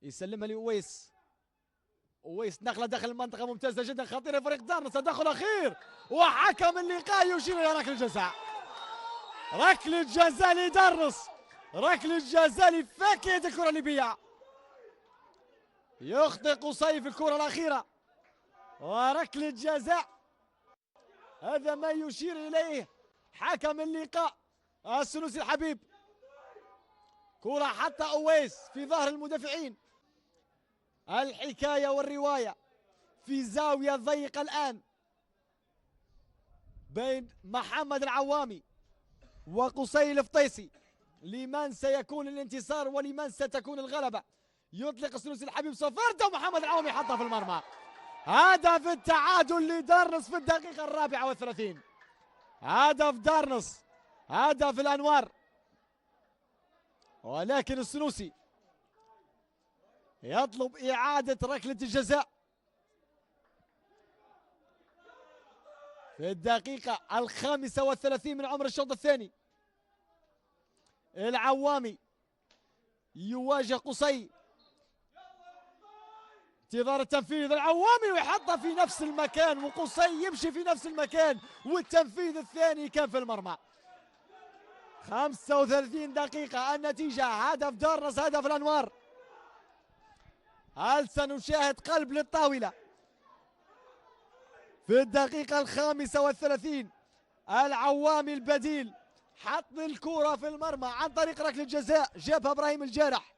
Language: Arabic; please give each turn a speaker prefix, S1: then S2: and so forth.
S1: يسلمها لأويس. أويس نقلة داخل المنطقة ممتازة جدا خطيرة فريق دارنس. تدخل أخير وحكم اللقاء يشير إلى ركلة جزاء. ركلة جزاء لدارنس، ركلة جزاء لفاكهة الكرة الليبية. يخطئ قصي في الكرة الأخيرة وركلة جزاء. هذا ما يشير إليه حكم اللقاء السنوسي الحبيب. كرة حتى أويس في ظهر المدافعين. الحكاية والرواية في زاوية ضيقة الآن بين محمد العوامي وقصي الفطيسي. لمن سيكون الانتصار ولمن ستكون الغلبة؟ يطلق السنوسي الحبيب صفرته ومحمد العوامي حطها في المرمى. هدف التعادل لدارنس في الدقيقة 34. هدف دارنس، هدف الأنوار. ولكن السنوسي يطلب إعادة ركلة الجزاء في الدقيقة 35 من عمر الشوط الثاني. العوامي يواجه قصي. انتظار التنفيذ. العوامي ويحطها في نفس المكان وقصي يمشي في نفس المكان والتنفيذ الثاني كان في المرمى. 35 دقيقة النتيجة هدف دارنس هدف الأنوار. هل سنشاهد قلب للطاولة في الدقيقة 35؟ العوامي البديل حط الكرة في المرمى عن طريق ركلة جزاء جابها ابراهيم الجارح.